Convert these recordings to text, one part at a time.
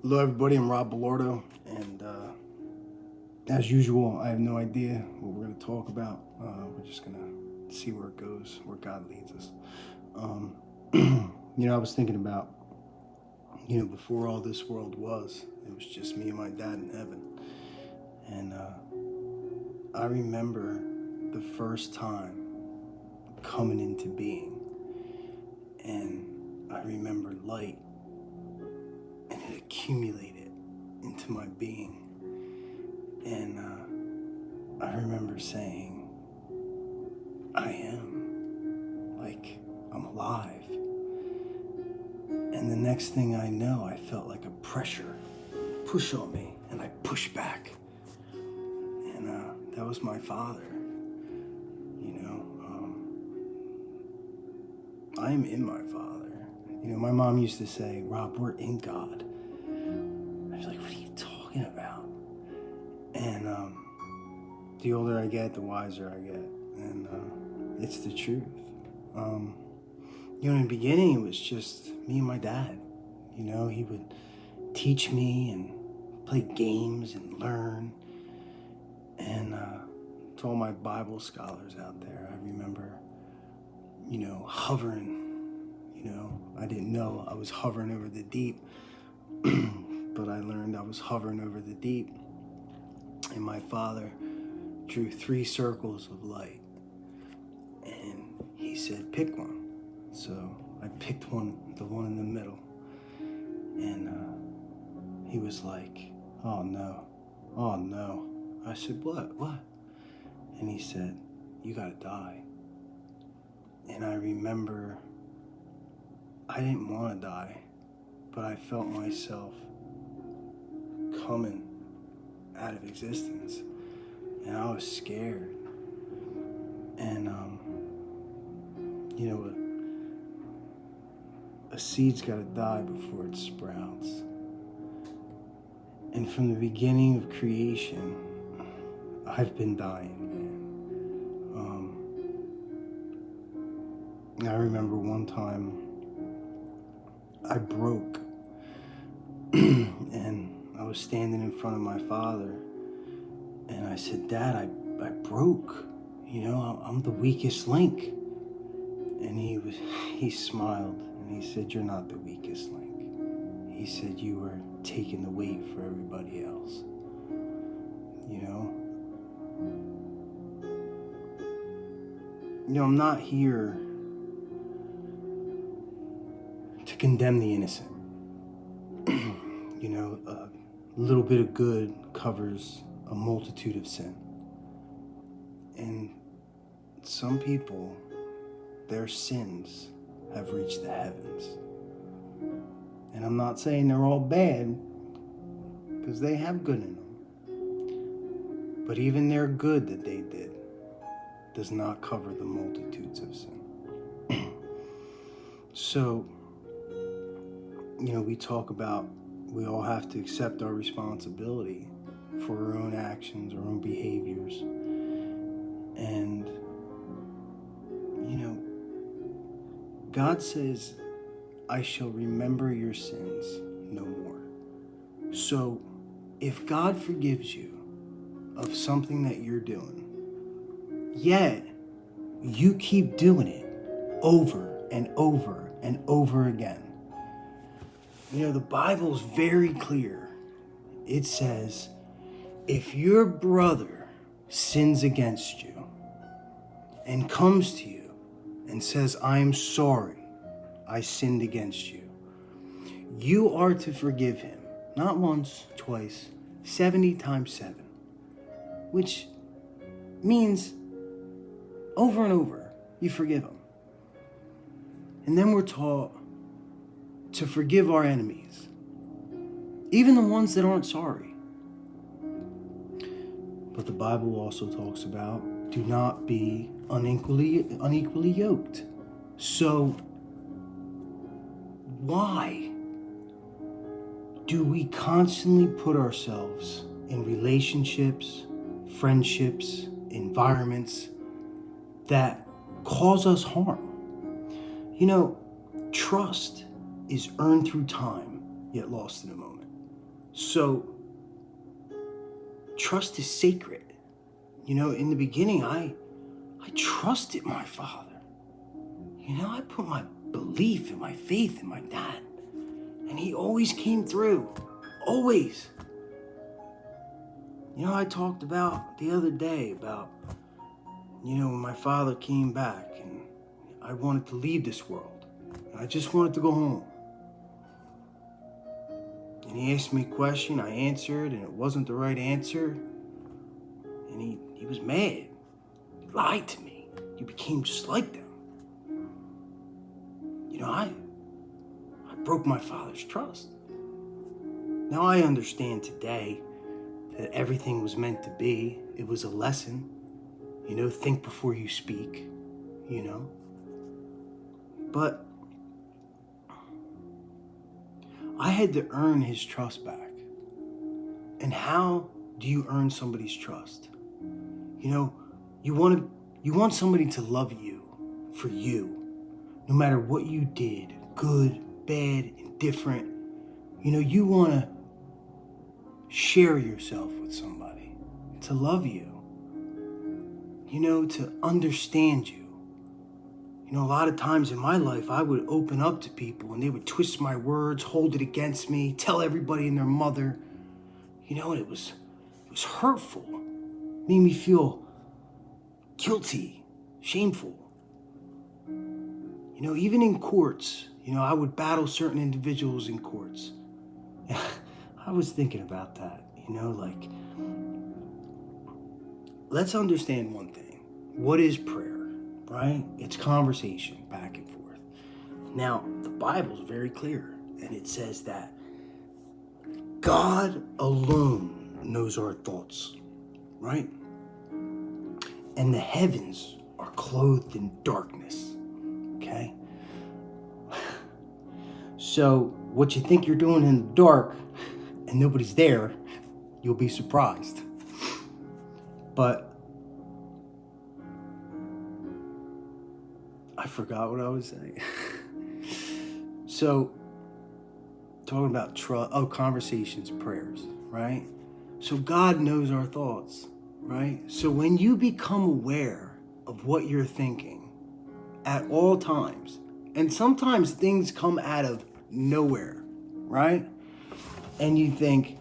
Hello, everybody. I'm Rob Bellardo, and as usual, I have no idea what we're going to talk about. We're just going to see where it goes, where God leads us. I was thinking about, before all this world was, it was just me and my dad in heaven. And I remember the first time coming into being, and I remember light, and it accumulated into my being. And I remember saying, I am, like, I'm alive. And the next thing I know, I felt like a pressure push on me, and I pushed back. And that was my father. I am in my father. My mom used to say, Rob, we're in God. I was like, what are you talking about? And the older I get, the wiser I get. And it's the truth. In the beginning, it was just me and my dad. He would teach me and play games and learn. And to all my Bible scholars out there, I remember, hovering. I didn't know I was hovering over the deep, but I learned I was hovering over the deep. And my father drew 3 circles of light. And he said, pick one. So I picked one, the one in the middle. And he was like, oh no. I said, what? And he said, you gotta die. And I remember I didn't want to die, but I felt myself coming out of existence, and I was scared. And a seed's got to die before it sprouts. And from the beginning of creation, I've been dying, man. I remember one time I broke, and I was standing in front of my father, and I said, Dad, I broke. I'm the weakest link. And he smiled, and he said, you're not the weakest link. He said, you were taking the weight for everybody else. I'm not here to condemn the innocent. A little bit of good covers a multitude of sin. And some people, their sins have reached the heavens. And I'm not saying they're all bad, because they have good in them. But even their good that they did does not cover the multitudes of sin. So, we talk about we all have to accept our responsibility for our own actions, our own behaviors. And, God says, I shall remember your sins no more. So if God forgives you of something that you're doing, yet you keep doing it over and over and over again, the Bible's very clear. It says, if your brother sins against you and comes to you and says, I'm sorry, I sinned against you, you are to forgive him, not once, twice, 70 times 7, which means over and over, you forgive him. And then we're taught to forgive our enemies, even the ones that aren't sorry. But the Bible also talks about do not be unequally yoked. So why do we constantly put ourselves in relationships, friendships, environments that cause us harm? Trust is earned through time, yet lost in a moment. So trust is sacred. In the beginning, I trusted my father. I put my belief and my faith in my dad. And he always came through. Always. I talked about the other day about, when my father came back and I wanted to leave this world. And I just wanted to go home. And he asked me a question, I answered, and it wasn't the right answer. And he was mad. He lied to me. You became just like them. I broke my father's trust. Now I understand today that everything was meant to be. It was a lesson. Think before you speak, But I had to earn his trust back. And how do you earn somebody's trust? You want somebody to love you for you, no matter what you did, good, bad, indifferent. You want to share yourself with somebody, to love you, to understand you. A lot of times in my life, I would open up to people and they would twist my words, hold it against me, tell everybody and their mother. And it was hurtful. It made me feel guilty, shameful. Even in courts, I would battle certain individuals in courts. I was thinking about that, let's understand one thing. What is prayer, right? It's conversation back and forth. Now, the Bible's very clear, and it says that God alone knows our thoughts, right? And the heavens are clothed in darkness, okay? So what you think you're doing in the dark and nobody's there, you'll be surprised. But I forgot what I was saying. So, talking about conversations, prayers, right? So God knows our thoughts, right? So when you become aware of what you're thinking at all times, and sometimes things come out of nowhere, right? And you think,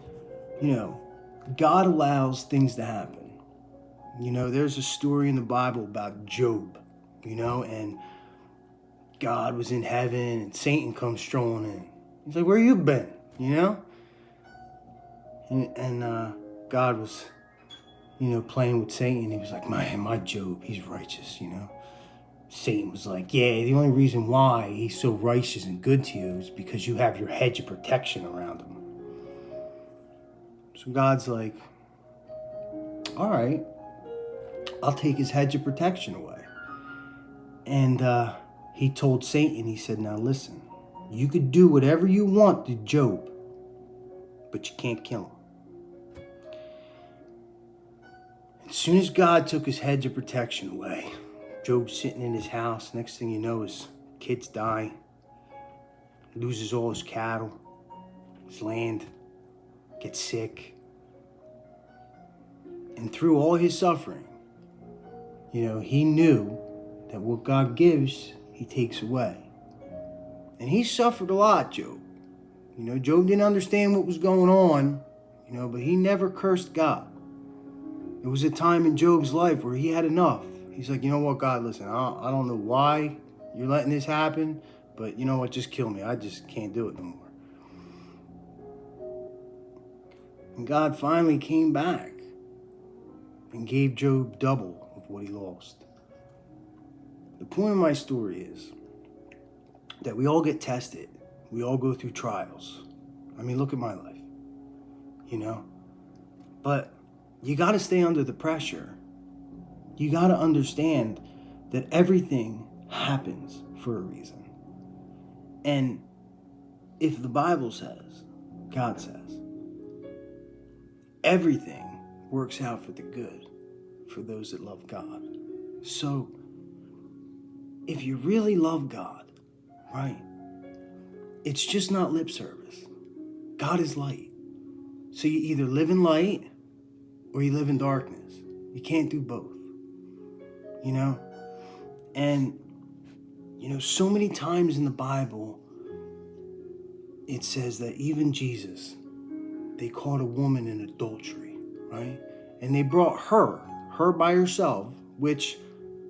God allows things to happen. There's a story in the Bible about Job, and God was in heaven and Satan comes strolling in. He's like, where you been? And God was, playing with Satan. He was like, my Job, he's righteous, Satan was like, yeah, the only reason why he's so righteous and good to you is because you have your hedge of protection around him. So God's like, all right, I'll take his hedge of protection away. And he told Satan, he said, now listen, you could do whatever you want to Job, but you can't kill him. As soon as God took his hedge of protection away, Job's sitting in his house. Next thing you know, his kids die, loses all his cattle, his land, gets sick. And through all his suffering, he knew that what God gives, he takes away. And he suffered a lot, Job. Job didn't understand what was going on, but he never cursed God. There was a time in Job's life where he had enough. He's like, you know what, God, listen, I don't know why you're letting this happen, but you know what, just kill me. I just can't do it no more. And God finally came back and gave Job double of what he lost. The point of my story is that we all get tested. We all go through trials. Look at my life, But you got to stay under the pressure. You got to understand that everything happens for a reason. And if the Bible says, God says, everything works out for the good for those that love God. So if you really love God, right, it's just not lip service. God is light. So you either live in light or you live in darkness. You can't do both. You know? And, so many times in the Bible, it says that even Jesus, they caught a woman in adultery, right? And they brought her by herself, which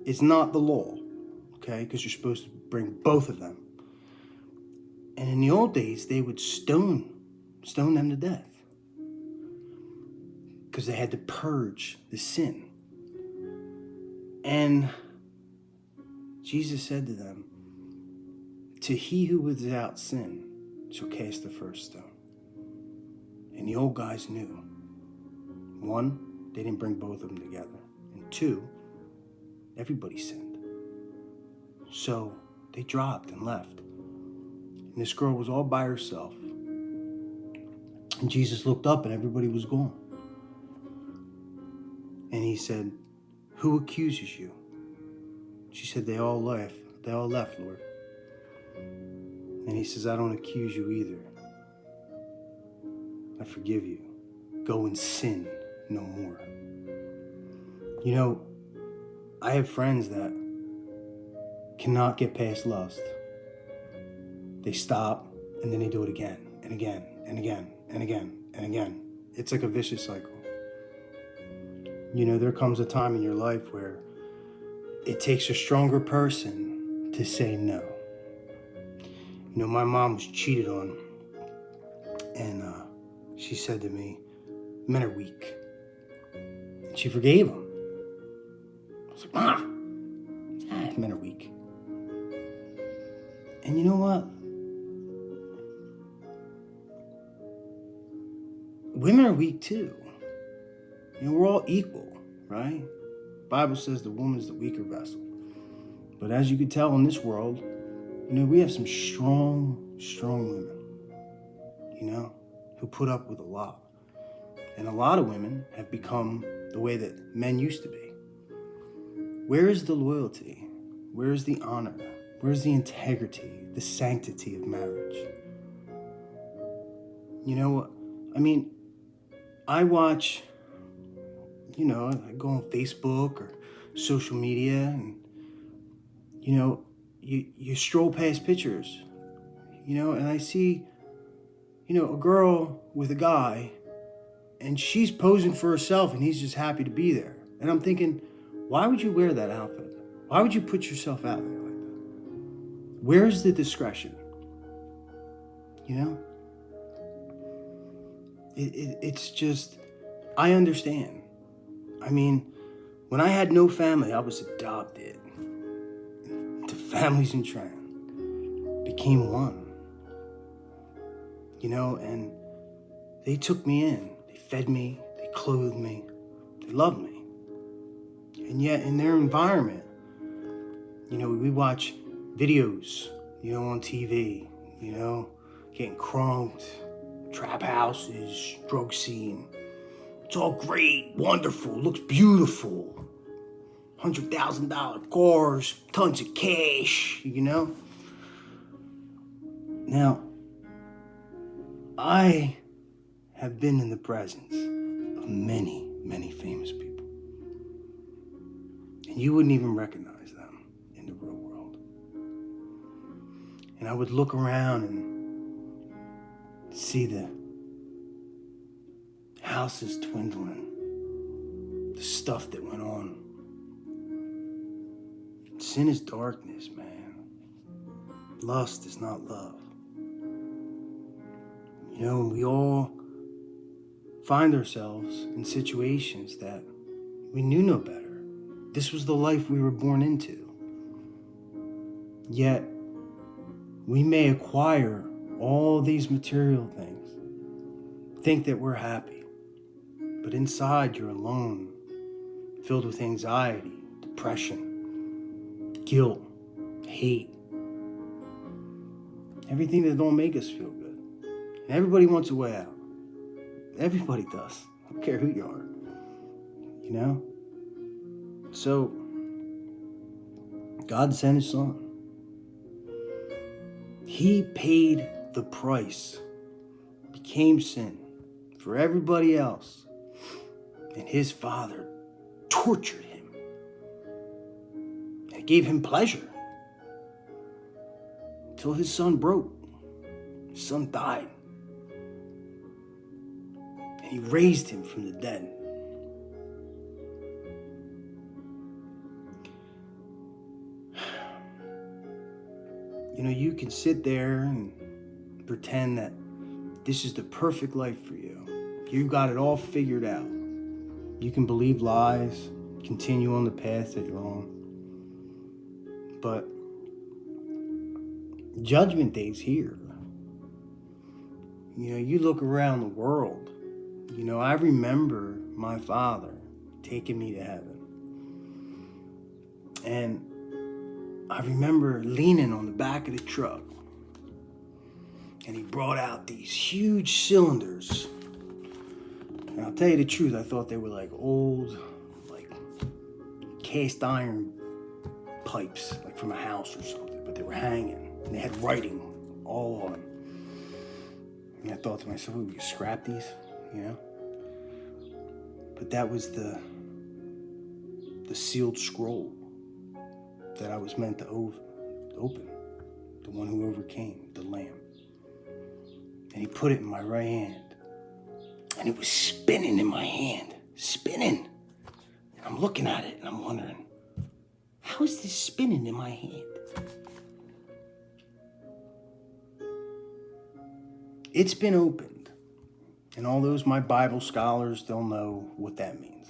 is not the law, okay? Because you're supposed to bring both of them. And in the old days, they would stone them to death because they had to purge the sin. And Jesus said to them, "To he who is without sin shall cast the first stone." And the old guys knew. One, they didn't bring both of them together. And two, everybody sinned. So they dropped and left. And this girl was all by herself. And Jesus looked up and everybody was gone. And he said, "Who accuses you?" She said, "They all left. They all left, Lord." And he says, "I don't accuse you either. I forgive you. Go and sin no more." I have friends that cannot get past lust. They stop and then they do it again and again and again and again and again. It's like a vicious cycle. There comes a time in your life where it takes a stronger person to say no. My mom was cheated on, and she said to me, "Men are weak." And she forgave him. I was like, men are weak. And you know what? Women are weak too. We're all equal, right? The Bible says the woman's the weaker vessel. But as you can tell in this world, we have some strong women, who put up with a lot. And a lot of women have become the way that men used to be. Where is the loyalty? Where is the honor? Where's the integrity, the sanctity of marriage? I watch, I go on Facebook or social media and, you stroll past pictures, and I see, a girl with a guy and she's posing for herself and he's just happy to be there. And I'm thinking, why would you wear that outfit? Why would you put yourself out there like that? Where's the discretion? It's just, I understand. When I had no family, I was adopted. The families in Tryon became one. And they took me in. They fed me, they clothed me, they loved me. And yet in their environment, we watch videos, on TV, getting crunked, trap houses, drug scene. It's all great, wonderful, looks beautiful. $100,000 cars, tons of cash, Now, I have been in the presence of many, many famous people. And you wouldn't even recognize them in the real world. And I would look around and see the houses dwindling, the stuff that went on. Sin is darkness, man. Lust is not love. We all find ourselves in situations that we knew no better. This was the life we were born into. Yet, we may acquire all these material things, think that we're happy, but inside you're alone, filled with anxiety, depression, guilt, hate, everything that don't make us feel good. And everybody wants a way out. Everybody does. I don't care who you are. So, God sent his son. He paid the price, became sin for everybody else. And his father tortured him. And it gave him pleasure. Until his son broke. His son died. And he raised him from the dead. You know, you can sit there and pretend that this is the perfect life for you. You got it all figured out. You can believe lies, continue on the path that you're on. But Judgment Day's here. You know, you look around the world. You know, I remember my father taking me to heaven. And I remember leaning on the back of the truck. And he brought out these huge cylinders. And I'll tell you the truth, I thought they were like old, like cast iron pipes, like from a house or something. But they were hanging. And they had writing all on them. And I thought to myself, we could scrap these, you know? But that was the sealed scroll that I was meant to open. The one who overcame, the Lamb. And he put it in my right hand. And it was spinning in my hand. Spinning. And I'm looking at it and I'm wondering, how is this spinning in my hand? It's been opened. And all those my Bible scholars, they'll know what that means.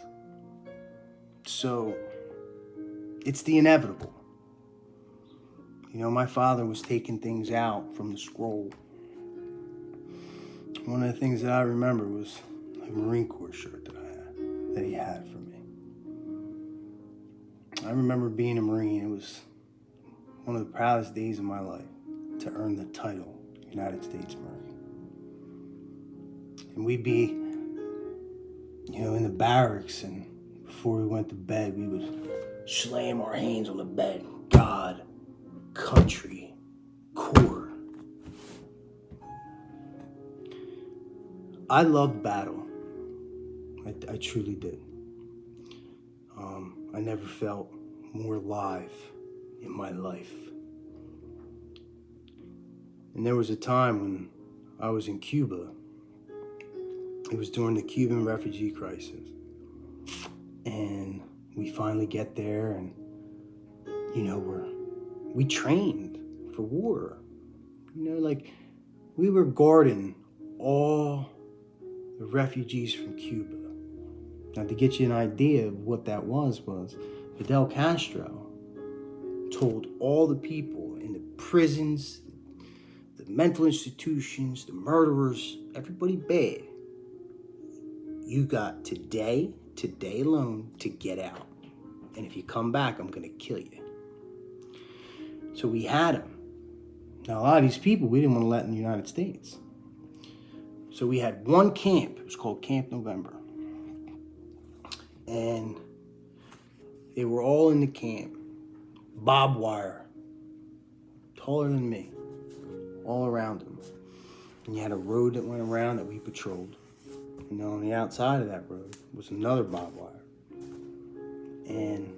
So, it's the inevitable. You know, my father was taking things out from the scroll. One of the things that I remember was a Marine Corps shirt that he had for me. I remember being a Marine. It was one of the proudest days of my life to earn the title United States Marine. And we'd be, you know, in the barracks, and before we went to bed, we would slam our hands on the bed. God, country, Corps. I loved battle. I truly did. I never felt more alive in my life. And there was a time when I was in Cuba. It was during the Cuban refugee crisis. And we finally get there, and, you know, we trained for war. You know, like, we were guarding all the refugees from Cuba. Now, to get you an idea of what that was Fidel Castro told all the people in the prisons, the mental institutions, the murderers, everybody bad, you got today alone to get out. And if you come back, I'm gonna kill you. So we had them. Now, a lot of these people we didn't want to let in the United States. So we had one camp. It was called Camp November. And they were all in the camp. Barbed wire. Taller than me. All around them. And you had a road that went around that we patrolled. And on the outside of that road was another barbed wire. And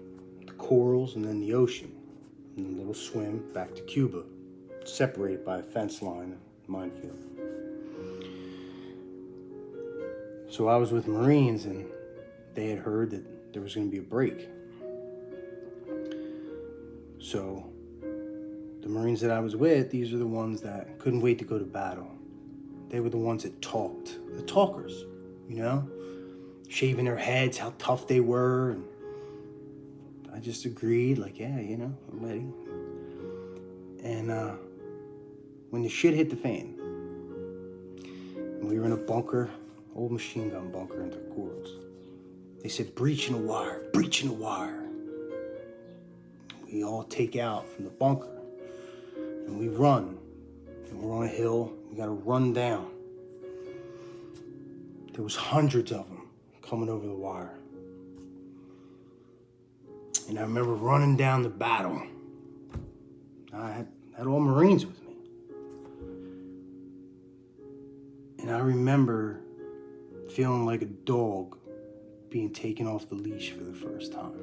the corals, and then the ocean. And a little swim back to Cuba. Separated by a fence line and minefield. So I was with Marines, and they had heard that there was going to be a break. So the Marines that I was with, these are the ones that couldn't wait to go to battle. They were the ones that talked, the talkers, you know, shaving their heads, how tough they were. And I just agreed, like, yeah, you know, I'm ready. And when the shit hit the fan, and we were in a bunker, old machine gun bunker into corals. They said, breaching a wire, breaching a wire. We all take out from the bunker, and we run. And we're on a hill, we gotta run down. There was hundreds of them coming over the wire. And I remember running down the battle. I had all Marines with me. And I remember feeling like a dog being taken off the leash for the first time.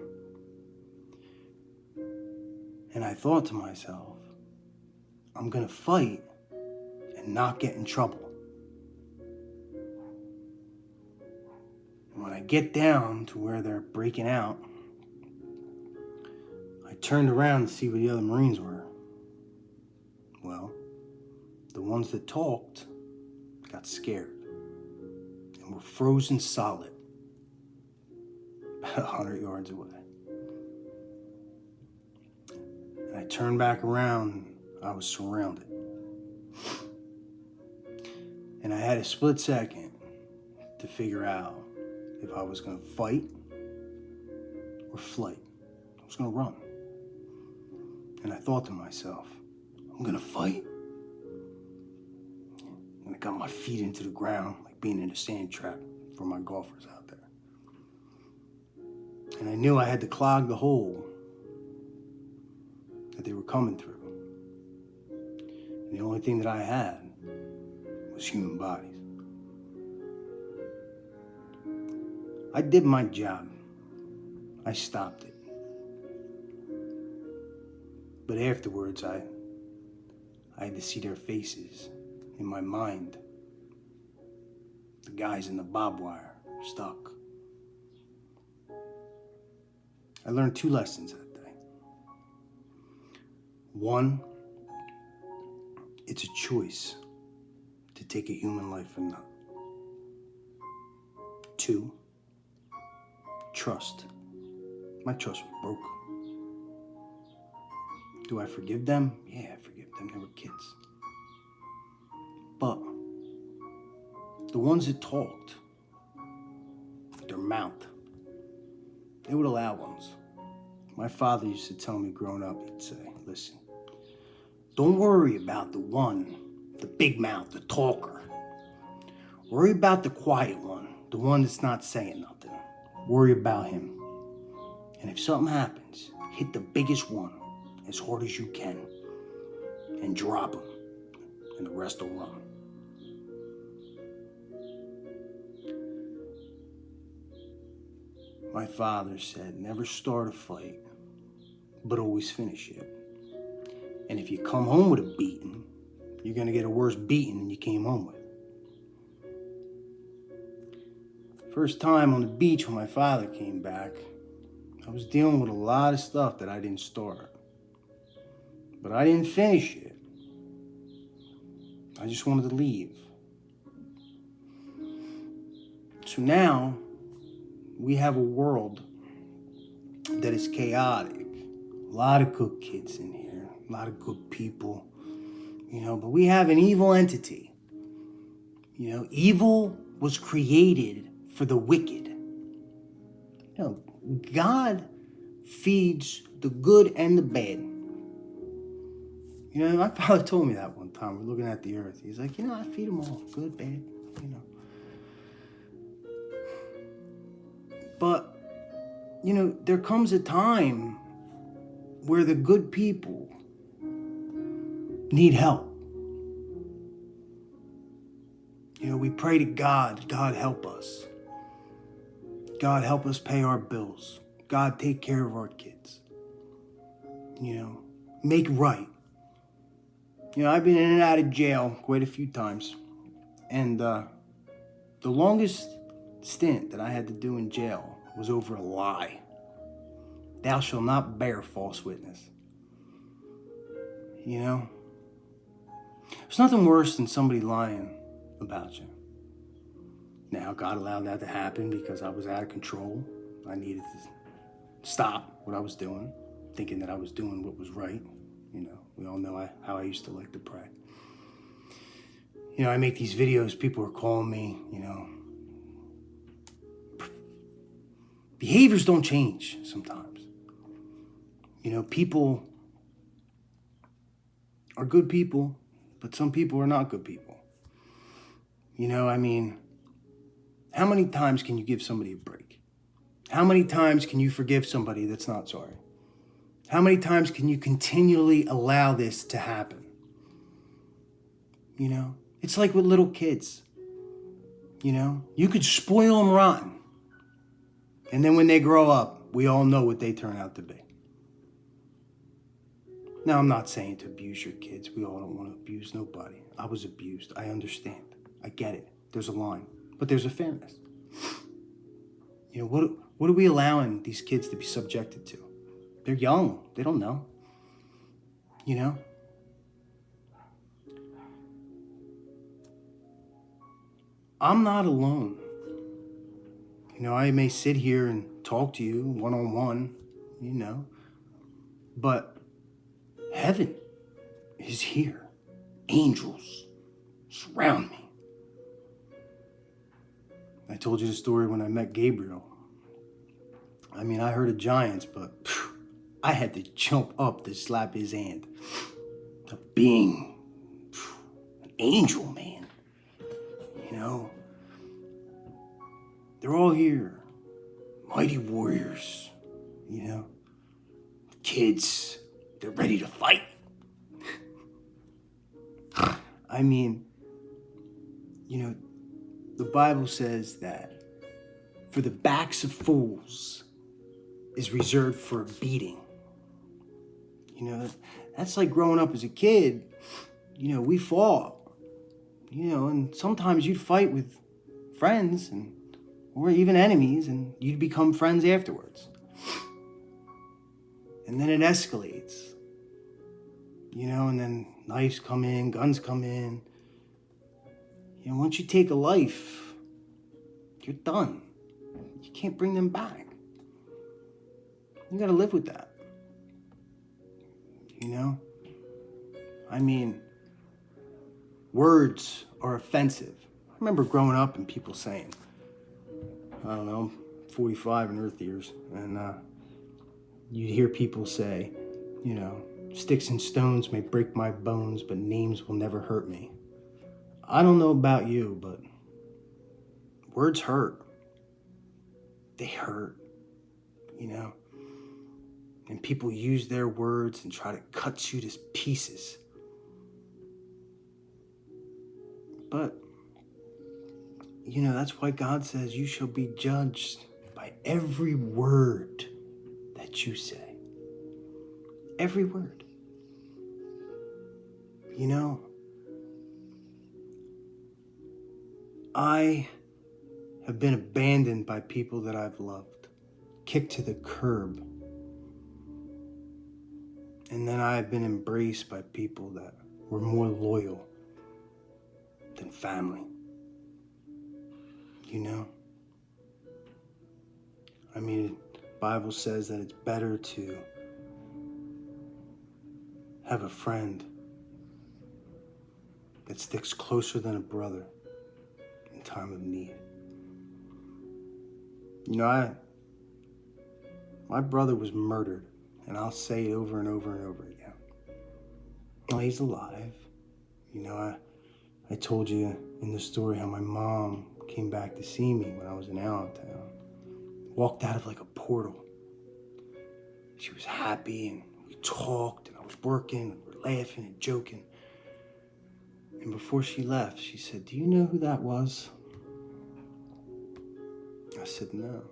And I thought to myself, I'm gonna fight and not get in trouble. And when I get down to where they're breaking out, I turned around to see where the other Marines were. Well, the ones that talked got scared and were frozen solid about 100 yards away. And I turned back around, I was surrounded. And I had a split second to figure out if I was gonna fight or flight. I was gonna run. And I thought to myself, I'm gonna fight. And I got my feet into the ground, like being in a sand trap for my golfers out there. And I knew I had to clog the hole that they were coming through. And the only thing that I had was human bodies. I did my job. I stopped it. But afterwards, I had to see their faces in my mind. The guys in the barbed wire, stuck. I learned 2 lessons that day. 1, it's a choice to take a human life or not. 2, trust. My trust was broke. Do I forgive them? Yeah, I forgive them. They were kids. But the ones that talked, their mouth, they were the loud ones. My father used to tell me growing up, he'd say, listen, don't worry about the one, the big mouth, the talker. Worry about the quiet one, the one that's not saying nothing. Worry about him. And if something happens, hit the biggest one as hard as you can and drop him, and the rest will run. My father said, never start a fight, but always finish it. And if you come home with a beating, you're gonna get a worse beating than you came home with. First time on the beach when my father came back, I was dealing with a lot of stuff that I didn't start. But I didn't finish it. I just wanted to leave. So now, we have a world that is chaotic. A lot of good kids in here, a lot of good people, but we have an evil entity. Evil was created for the wicked. God feeds the good and the bad. My father told me that one time. We're looking at the earth. He's like, I feed them all, good, bad, But, there comes a time where the good people need help. We pray to God, God help us. God help us pay our bills. God take care of our kids. Make right. I've been in and out of jail quite a few times. And the longest stint that I had to do in jail was over a lie. Thou shalt not bear false witness. There's nothing worse than somebody lying about you. Now, God allowed that to happen because I was out of control. I needed to stop what I was doing, thinking that I was doing what was right. We all know how I used to like to pray. I make these videos, people are calling me, Behaviors don't change sometimes. People are good people, but some people are not good people. How many times can you give somebody a break? How many times can you forgive somebody that's not sorry? How many times can you continually allow this to happen? It's like with little kids. You know, you could spoil them rotten. And then when they grow up, we all know what they turn out to be. Now, I'm not saying to abuse your kids. We all don't want to abuse nobody. I was abused. I understand. I get it. There's a line. But there's a fairness. You know, what are we allowing these kids to be subjected to? They're young. They don't know. You know? I'm not alone. You know, I may sit here and talk to you one-on-one, you know, but heaven is here. Angels surround me. I told you the story when I met Gabriel. I mean, I heard of giants, but I had to jump up to slap his hand. A being, an angel, man. You know, they're all here. Mighty warriors, you know. Kids, they're ready to fight. I mean, you know, the Bible says that for the backs of fools is reserved for a beating. You know, that's like growing up as a kid. You know, we fought. You know, and sometimes you'd fight with friends or even enemies, and you'd become friends afterwards. And then it escalates. You know, and then knives come in, guns come in. You know, once you take a life, you're done. You can't bring them back. You gotta live with that. You know? I mean, words are offensive. I remember growing up and people saying, I don't know, 45 and earth years, and you'd hear people say, you know, sticks and stones may break my bones, but names will never hurt me. I don't know about you, but words hurt. They hurt, you know? And people use their words and try to cut you to pieces. But, you know, that's why God says you shall be judged by every word that you say. Every word. You know, I have been abandoned by people that I've loved, kicked to the curb. And then I have been embraced by people that were more loyal than family. You know? I mean, the Bible says that it's better to have a friend that sticks closer than a brother in time of need. You know, my brother was murdered, and I'll say it over and over and over again. Well, he's alive. You know, I told you in the story how my mom came back to see me when I was in Allentown. Walked out of like a portal. She was happy, and we talked, and I was working, and we were laughing and joking. And before she left, she said, "Do you know who that was?" I said, "No."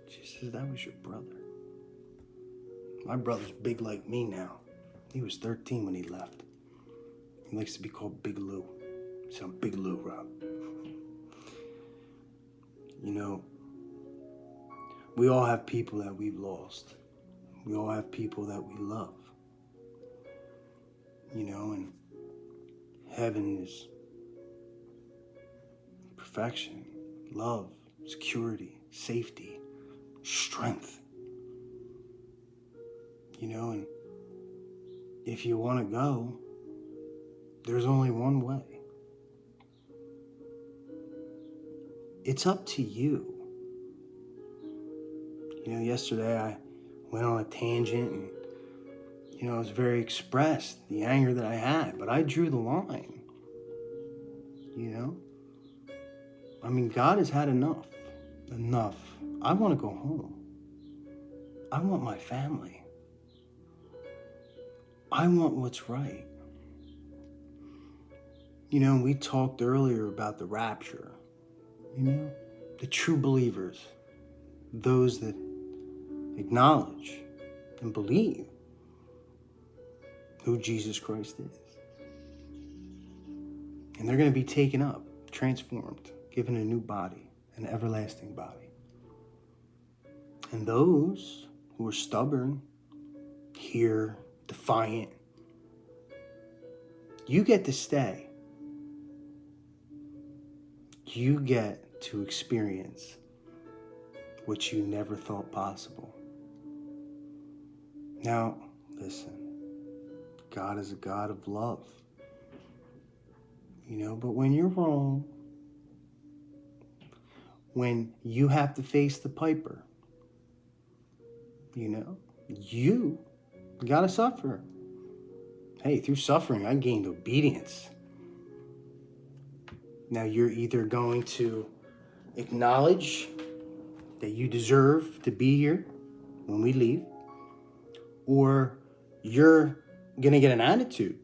She says, "That was your brother." My brother's big like me now. He was 13 when he left. He likes to be called Big Lou. So I'm Big Lou, Rob. You know, we all have people that we've lost. We all have people that we love. You know, and heaven is perfection, love, security, safety, strength. You know, and if you want to go, there's only one way. It's up to you. You know, yesterday I went on a tangent and, you know, I was very expressed, the anger that I had, but I drew the line. You know? I mean, God has had enough. Enough. I want to go home. I want my family. I want what's right. You know, we talked earlier about the rapture. the true believers, those that acknowledge and believe who Jesus Christ is. And they're going to be taken up, transformed, given a new body, an everlasting body. And those who are stubborn, here, defiant, you get to stay. You get to experience what you never thought possible. Now, listen, God is a God of love. But when you're wrong, when you have to face the piper, you gotta suffer. Hey, through suffering, I gained obedience. Now you're either going to acknowledge that you deserve to be here when we leave, or you're gonna get an attitude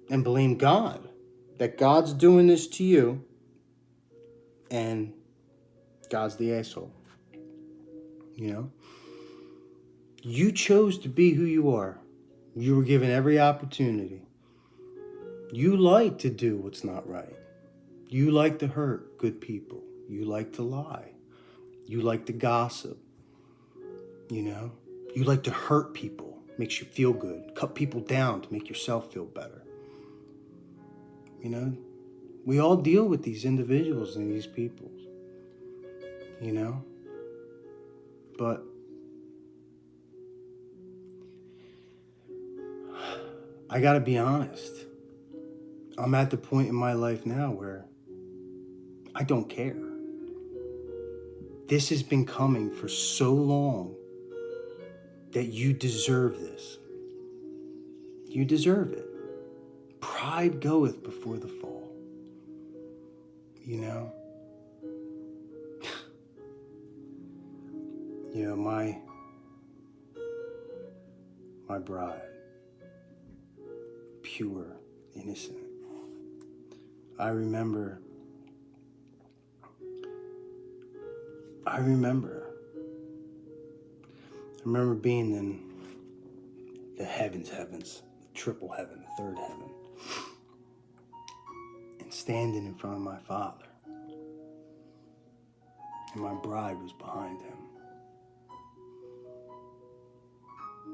and blame God, that God's doing this to you, and God's the asshole. You chose to be who you are. You were given every opportunity. You like to do what's not right. You like to hurt good people. You like to lie. You like to gossip. You like to hurt people. Makes you feel good. Cut people down to make yourself feel better. We all deal with these individuals and these people. But I gotta be honest. I'm at the point in my life now where I don't care. This has been coming for so long that you deserve this. You deserve it. Pride goeth before the fall. My bride, pure, innocent. I remember being in the heavens, the triple heaven, the third heaven, and standing in front of my Father. And my bride was behind him.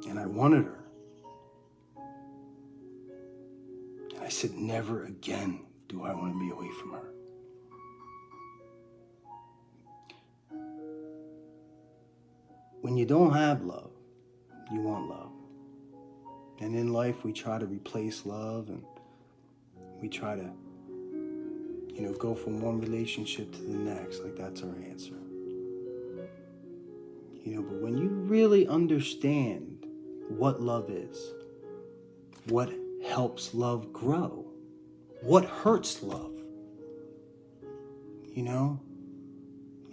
And I wanted her. And I said, never again do I want to be away from her. When you don't have love, you want love. And in life, we try to replace love, and we try to, go from one relationship to the next, like that's our answer. But when you really understand what love is, what helps love grow, what hurts love,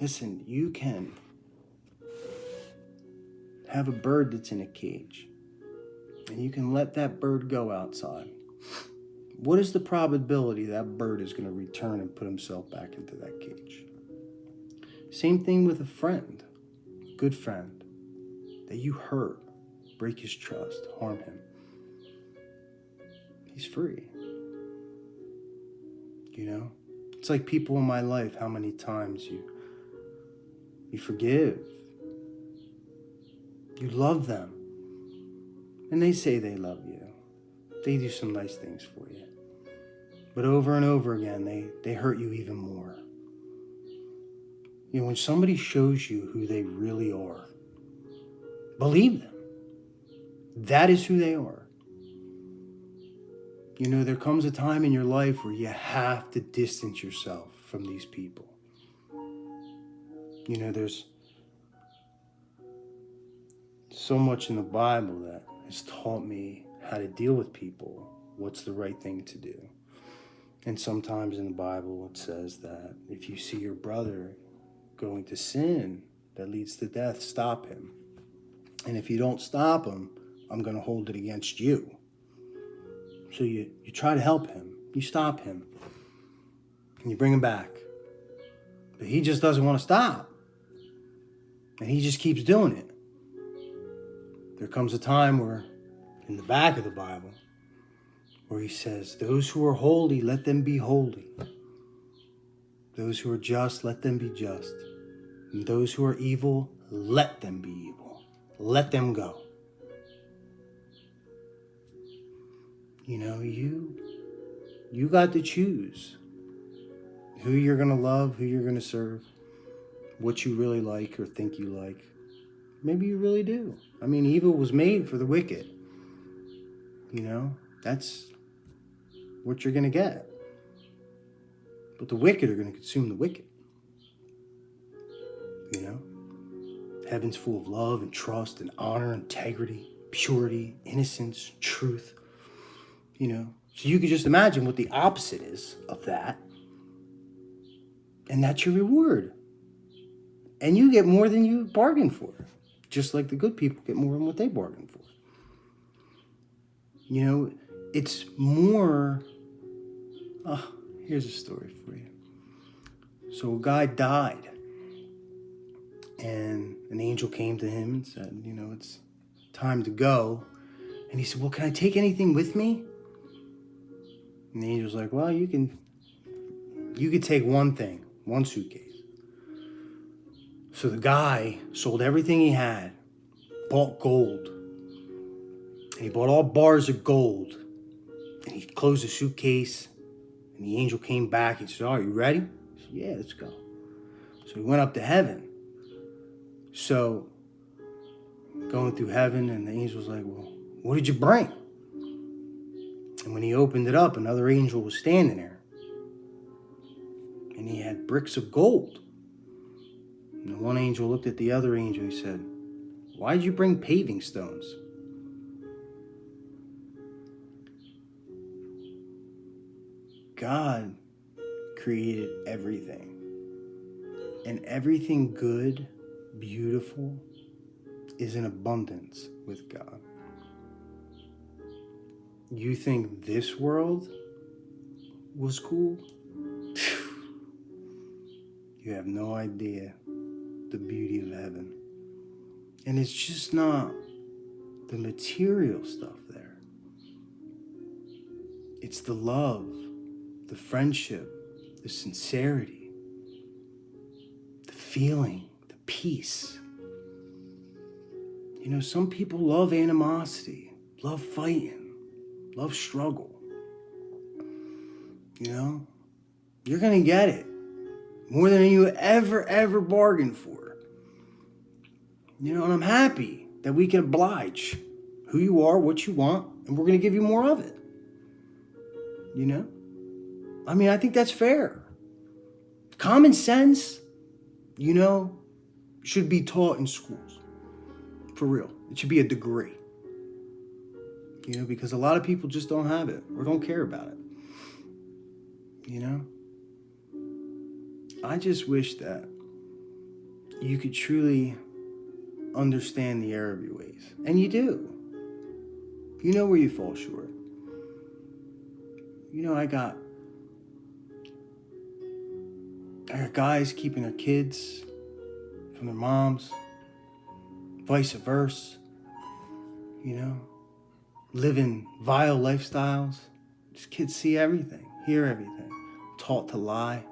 listen, you can have a bird that's in a cage, and you can let that bird go outside. What is the probability that bird is going to return and put himself back into that cage? Same thing with a friend, a good friend, that you hurt, break his trust, harm him. He's free. It's like people in my life, how many times you forgive. You love them. And they say they love you. They do some nice things for you. But over and over again, they hurt you even more. When somebody shows you who they really are, believe them. That is who they are. There comes a time in your life where you have to distance yourself from these people. There's so much in the Bible that has taught me how to deal with people, what's the right thing to do. And sometimes in the Bible it says that if you see your brother going to sin that leads to death, stop him. And if you don't stop him, I'm going to hold it against you. So you try to help him. You stop him. And you bring him back. But he just doesn't want to stop. And he just keeps doing it. There comes a time where, in the back of the Bible, where he says, those who are holy, let them be holy. Those who are just, let them be just. And those who are evil, let them be evil. Let them go. You know, you got to choose who you're going to love, who you're going to serve, what you really like or think you like. Maybe you really do. I mean, evil was made for the wicked. You know, that's what you're going to get. But the wicked are going to consume the wicked. You know, heaven's full of love and trust and honor, integrity, purity, innocence, truth. You know, so you can just imagine what the opposite is of that. And that's your reward. And you get more than you bargained for. Just like the good people get more than what they bargained for. You know, it's more... here's a story for you. So a guy died. And an angel came to him and said, you know, it's time to go. And he said, well, can I take anything with me? And the angel's like, well, you could take one thing, one suitcase. So the guy sold everything he had, bought gold. And he bought all bars of gold. And he closed the suitcase. And the angel came back. He said, are you ready? He said, yeah, let's go. So he went up to heaven. So going through heaven, and the angel was like, well, what did you bring? And when he opened it up, another angel was standing there. And he had bricks of gold. And the one angel looked at the other angel. He said, why did you bring paving stones? God created everything. And everything good, beautiful, is in abundance with God. You think this world was cool? You have no idea the beauty of heaven. And it's just not the material stuff there. It's the love, the friendship, the sincerity, the feeling, the peace. You know, some people love animosity, love fighting, love struggle. You know, you're going to get it more than you ever bargained for. You know, and I'm happy that we can oblige who you are, what you want, and we're going to give you more of it. You know? I mean, I think that's fair. Common sense, you know, should be taught in schools. For real. It should be a degree. You know, because a lot of people just don't have it or don't care about it. You know? I just wish that you could truly understand the error of your ways. And you do. You know where you fall short. You know, I got guys keeping their kids from their moms, vice versa, you know, living vile lifestyles. These kids see everything, hear everything, taught to lie,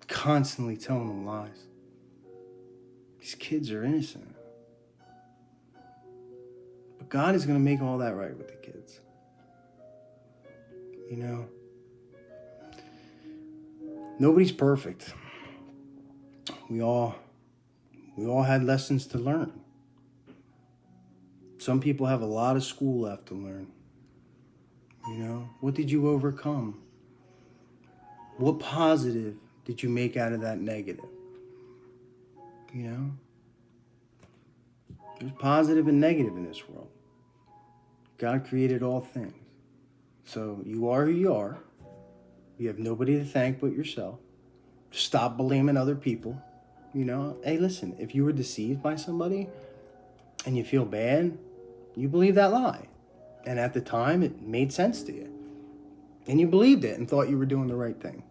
constantly telling them lies. These kids are innocent. But God is going to make all that right with the kids. You know, nobody's perfect. We all had lessons to learn. Some people have a lot of school left to learn. You know, what did you overcome? What positive did you make out of that negative? You know, there's positive and negative in this world. God created all things. So you are who you are. You have nobody to thank but yourself. Stop blaming other people. You know, hey, listen, if you were deceived by somebody and you feel bad, you believe that lie. And at the time, it made sense to you. And you believed it and thought you were doing the right thing.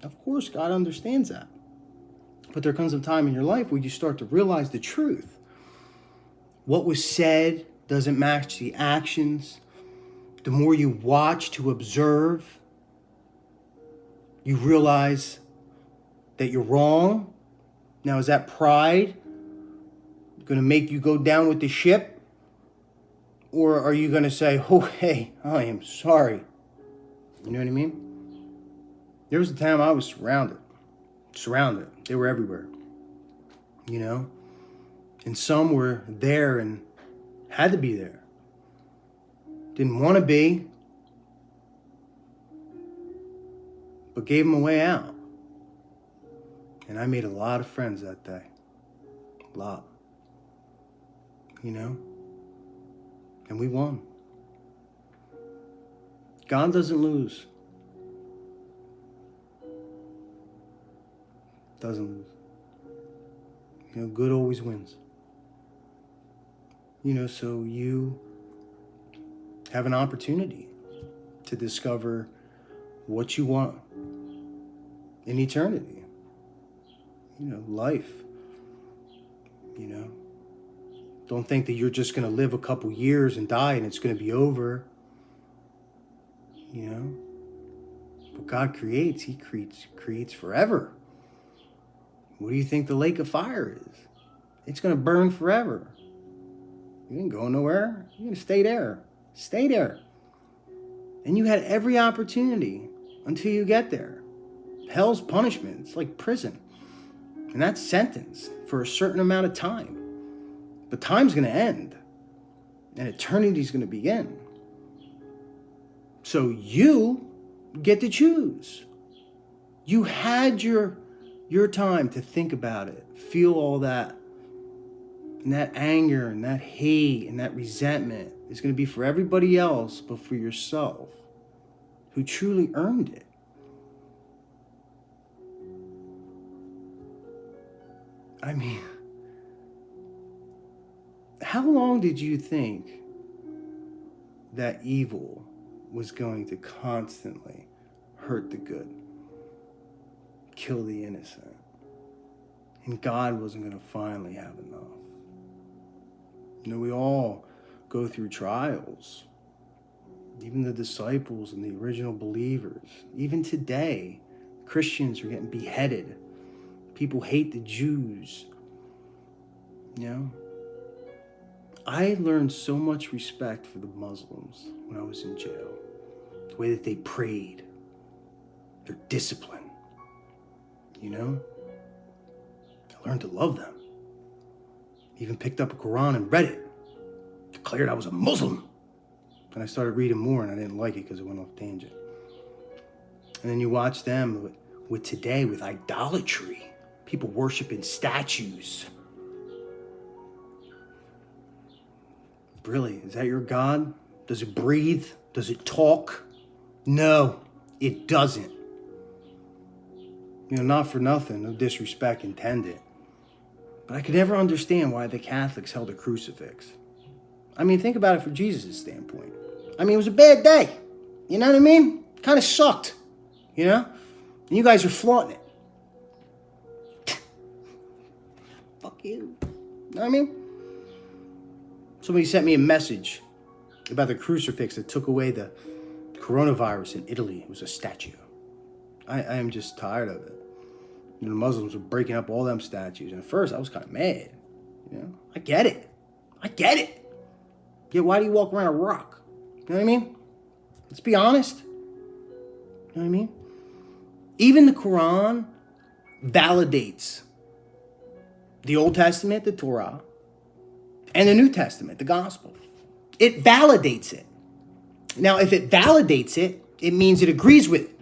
Of course, God understands that. But there comes a time in your life where you start to realize the truth. What was said doesn't match the actions. The more you watch to observe, you realize that you're wrong. Now, is that pride going to make you go down with the ship? Or are you going to say, oh, hey, I am sorry? You know what I mean? There was a time I was surrounded. They were everywhere. You know? And some were there and had to be there. Didn't want to be, but gave them a way out. And I made a lot of friends that day. A lot. You know? And we won. God doesn't lose. Doesn't lose. You know, good always wins. You know, so you have an opportunity to discover what you want in eternity. You know, life. You know, don't think that you're just going to live a couple years and die and it's going to be over. You know, what God creates, He creates forever. What do you think the lake of fire is? It's going to burn forever. You ain't going nowhere. You're going to stay there. Stay there. And you had every opportunity until you get there. Hell's punishment. It's like prison. And that's sentenced for a certain amount of time. But time's going to end. And eternity's going to begin. So you get to choose. You had your time to think about it. Feel all that. And that anger and that hate and that resentment is going to be for everybody else but for yourself, who truly earned it. I mean, how long did you think that evil was going to constantly hurt the good, kill the innocent, and God wasn't going to finally have enough? You know, we all go through trials. Even the disciples and the original believers. Even today, Christians are getting beheaded. People hate the Jews. You know? I learned so much respect for the Muslims when I was in jail. The way that they prayed. Their discipline. You know? I learned to love them. Even picked up a Quran and read it. Declared I was a Muslim. And I started reading more and I didn't like it because it went off tangent. And then you watch them with today, with idolatry. People worshiping statues. Really, is that your God? Does it breathe? Does it talk? No, it doesn't. You know, not for nothing, no disrespect intended. But I could never understand why the Catholics held a crucifix. I mean, think about it from Jesus' standpoint. I mean, it was a bad day. You know what I mean? Kind of sucked. You know? And you guys are flaunting it. Fuck you. You know what I mean? Somebody sent me a message about the crucifix that took away the coronavirus in Italy. It was a statue. I am just tired of it. You know, the Muslims were breaking up all them statues. And at first, I was kind of mad. You know? I get it. Yeah, why do you walk around a rock? You know what I mean? Let's be honest. You know what I mean? Even the Quran validates the Old Testament, the Torah, and the New Testament, the Gospel. It validates it. Now, if it validates it, it means it agrees with it.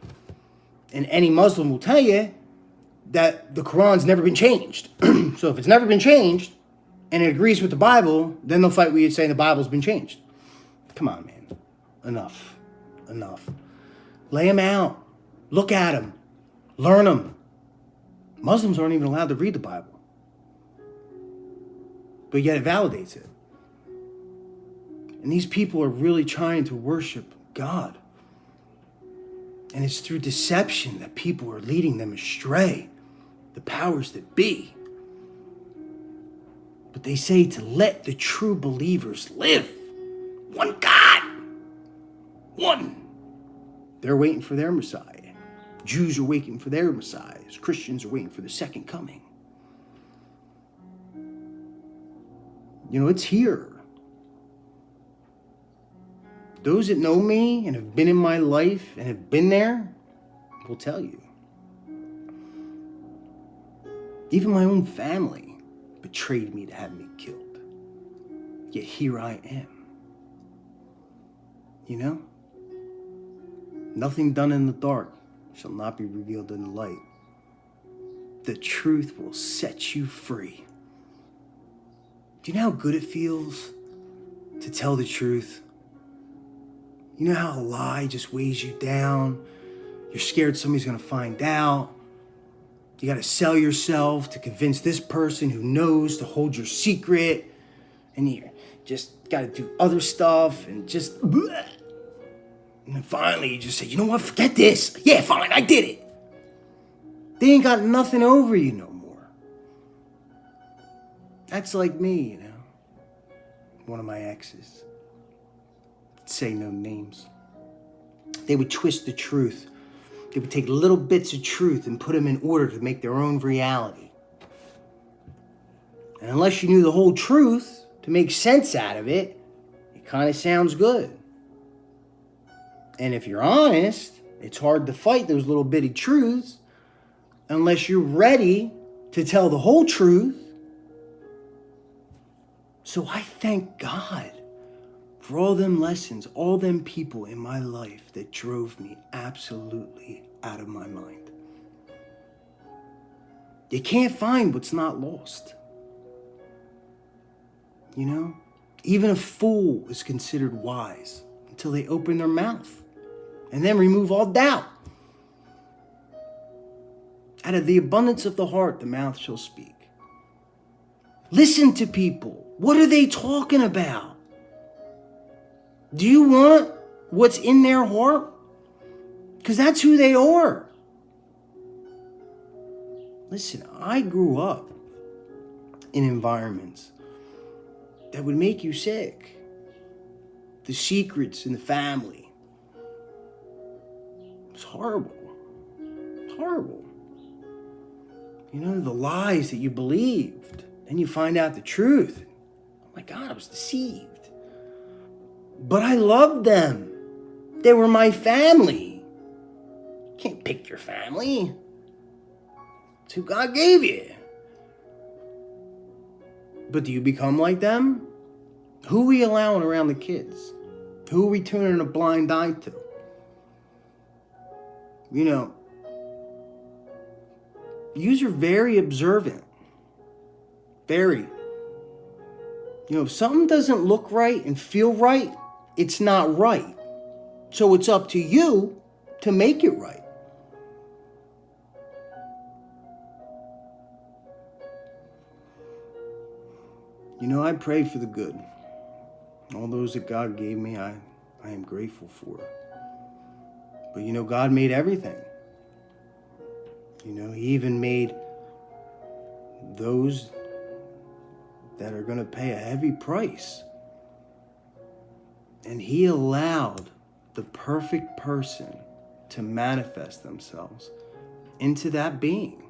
And any Muslim will tell you that the Quran's never been changed. So if it's never been changed and it agrees with the Bible, then they'll fight with you saying the Bible's been changed. Come on, man. Enough. Lay them out. Look at them. Learn them. Muslims aren't even allowed to read the Bible. But yet it validates it. And these people are really trying to worship God. And it's through deception that people are leading them astray, the powers that be. But they say to let the true believers live. One God. One. They're waiting for their Messiah. Jews are waiting for their Messiahs. Christians are waiting for the second coming. You know, it's here. Those that know me and have been in my life and have been there will tell you. Even my own family betrayed me to have me killed. Yet here I am. You know? Nothing done in the dark shall not be revealed in the light. The truth will set you free. Do you know how good it feels to tell the truth? You know how a lie just weighs you down? You're scared somebody's gonna find out. You gotta sell yourself to convince this person who knows to hold your secret. And you just gotta do other stuff and just... bleh. And then finally you just say, you know what, forget this. Yeah, fine, I did it. They ain't got nothing over you no more. That's like me, you know. One of my exes. Say no names. They would twist the truth. They would take little bits of truth and put them in order to make their own reality. And unless you knew the whole truth to make sense out of it, it kind of sounds good. And if you're honest, it's hard to fight those little bitty truths unless you're ready to tell the whole truth. So I thank God for all them lessons, all them people in my life that drove me absolutely out of my mind. You can't find what's not lost. You know? Even a fool is considered wise until they open their mouth and then remove all doubt. Out of the abundance of the heart, the mouth shall speak. Listen to people. What are they talking about? Do you want what's in their heart? Because that's who they are. Listen, I grew up in environments that would make you sick. The secrets in the family. It's horrible. It's horrible. You know, the lies that you believed. Then you find out the truth. Oh my God, I was deceived. But I loved them. They were my family. You can't pick your family. It's who God gave you. But do you become like them? Who are we allowing around the kids? Who are we turning a blind eye to? You know, yous are very observant. Very. You know, if something doesn't look right and feel right, it's not right. So it's up to you to make it right. You know, I pray for the good. All those that God gave me, I am grateful for. But you know, God made everything. You know, He even made those that are going to pay a heavy price. And He allowed the perfect person to manifest themselves into that being.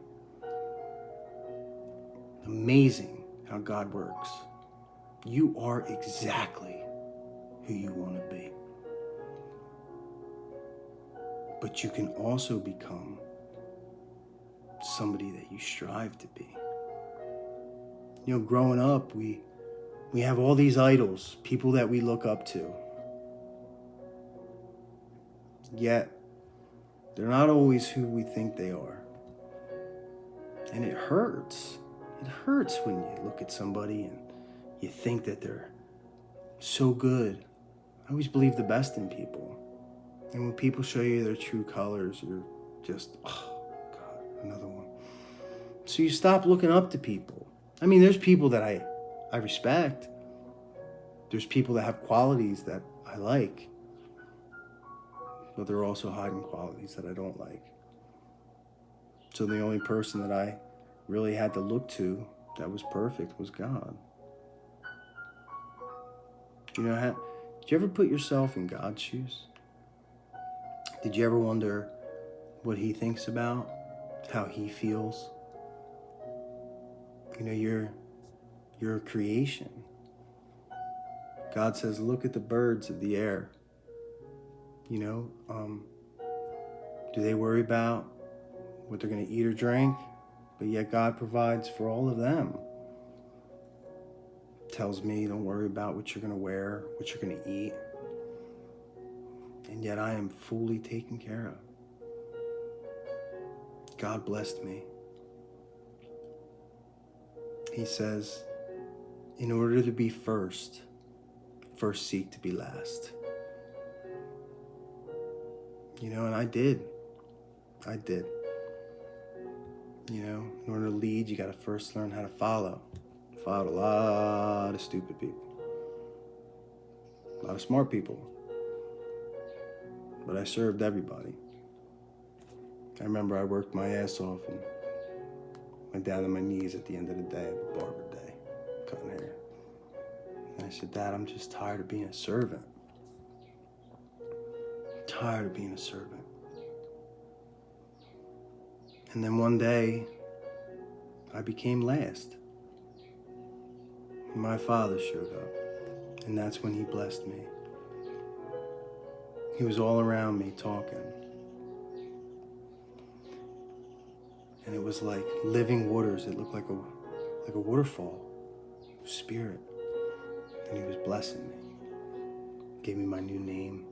Amazing how God works. You are exactly who you want to be. But you can also become somebody that you strive to be. You know, growing up, we have all these idols, people that we look up to. Yet, they're not always who we think they are. And it hurts. It hurts when you look at somebody and you think that they're so good. I always believe the best in people. And when people show you their true colors, you're just, oh, God, another one. So you stop looking up to people. I mean, there's people that I respect. There's people that have qualities that I like. but there are also hiding qualities that I don't like. So the only person that I really had to look to that was perfect was God. You know, did you ever put yourself in God's shoes? Did you ever wonder what he thinks about, how he feels? You know, you're a creation. God says, look at the birds of the air. You know, do they worry about what they're going to eat or drink? But yet God provides for all of them. Tells me, don't worry about what you're going to wear, what you're going to eat. And yet I am fully taken care of. God blessed me. He says, in order to be first seek to be last. You know, and I did. You know, in order to lead, you got to first learn how to follow. Followed a lot of stupid people. A lot of smart people. But I served everybody. I remember I worked my ass off and went down to my knees at the end of the day, of the barber day, cutting hair. And I said, Dad, I'm just tired of being a servant. Tired of being a servant. And then one day, I became last. My father showed up, and that's when he blessed me. He was all around me talking. And it was like living waters. It looked like a waterfall of spirit. And he was blessing me. Gave me my new name.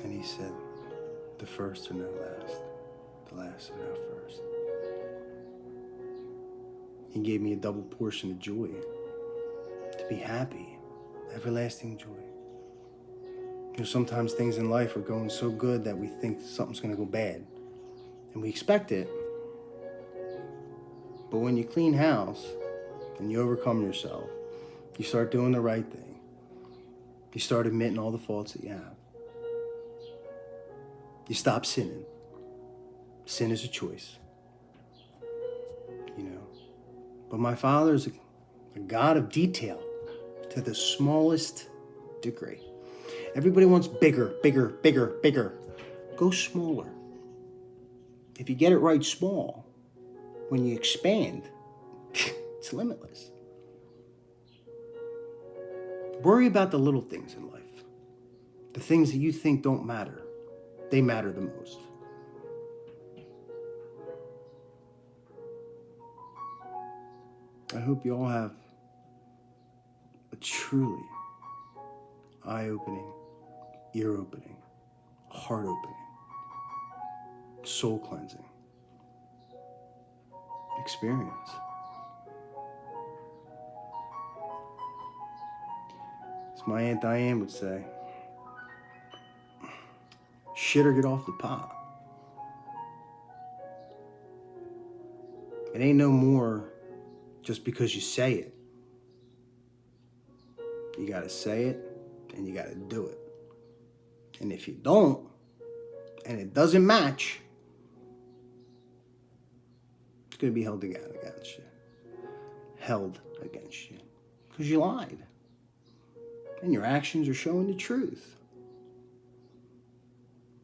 And he said, the first are now last. The last are now first. He gave me a double portion of joy. To be happy. Everlasting joy. You know, sometimes things in life are going so good that we think something's going to go bad. And we expect it. But when you clean house and you overcome yourself, you start doing the right thing. You start admitting all the faults that you have. You stop sinning. Sin is a choice. You know. But my Father is a God of detail to the smallest degree. Everybody wants bigger, bigger, bigger, bigger. Go smaller. If you get it right small, when you expand, it's limitless. Worry about the little things in life. The things that you think don't matter. They matter the most. I hope you all have a truly eye-opening, ear-opening, heart-opening, soul-cleansing experience. As my Aunt Diane would say, shit or get off the pot. It ain't no more just because you say it. You gotta say it and you gotta do it. And if you don't, and it doesn't match, it's gonna be held against you. Held against you. Because you lied. And your actions are showing the truth.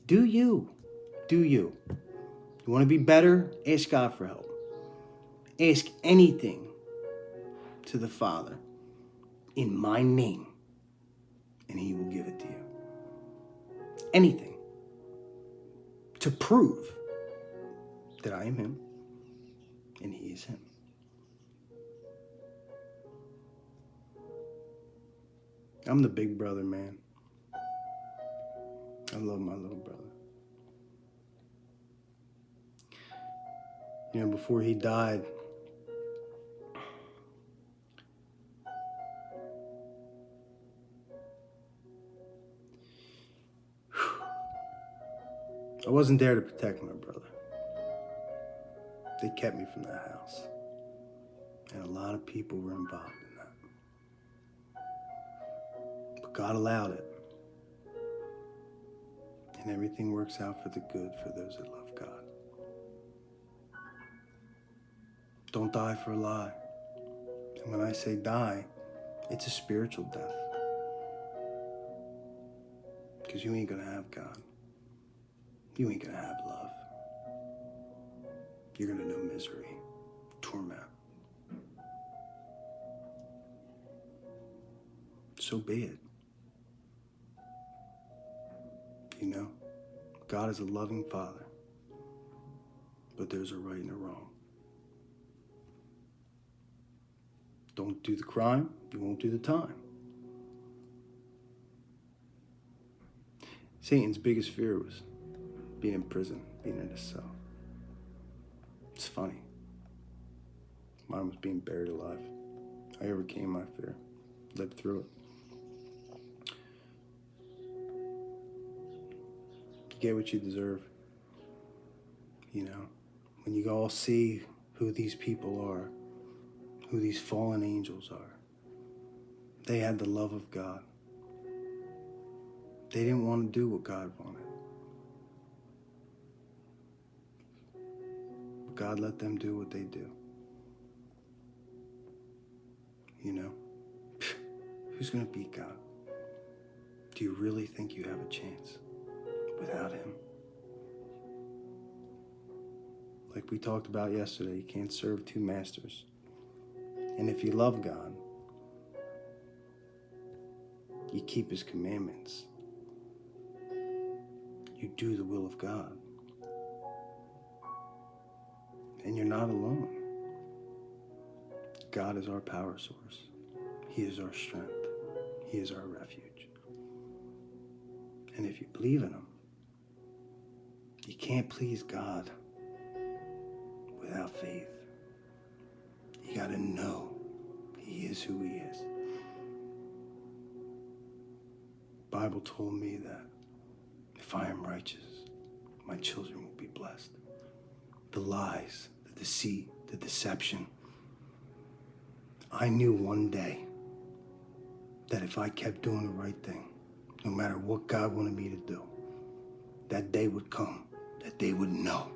Do you? Do you? You want to be better? Ask God for help. Ask anything to the Father in my name, and he will give it to you. Anything to prove that I am him and he is him. I'm the big brother, man. I love my little brother. You know, before he died, I wasn't there to protect my brother. They kept me from that house. And a lot of people were involved in that. But God allowed it. and everything works out for the good for those that love God. Don't die for a lie. And when I say die, it's a spiritual death. Because you ain't gonna have God. You ain't gonna have love. You're gonna know misery, torment. So be it. You know, God is a loving Father, but there's a right and a wrong. Don't do the crime, you won't do the time. Satan's biggest fear was being in prison, being in a cell. It's funny. Mine was being buried alive. I overcame my fear, lived through it. You get what you deserve. You know, when you all see who these people are, who these fallen angels are, they had the love of God. They didn't want to do what God wanted. But God let them do what they do. You know, who's going to beat God? Do you really think you have a chance without him? Like we talked about yesterday, you can't serve two masters. And if you love God, you keep his commandments. You do the will of God. And you're not alone. God is our power source. He is our strength. He is our refuge. And if you believe in him, you can't please God without faith. You got to know he is who he is. The Bible told me that if I am righteous, my children will be blessed. The lies, the deceit, the deception. I knew one day that if I kept doing the right thing, no matter what God wanted me to do, that day would come, that they would know.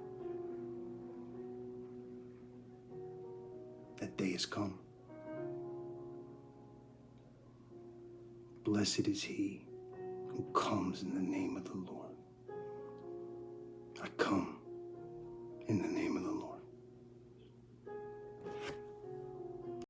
That day has come. Blessed is he who comes in the name of the Lord. I come in the name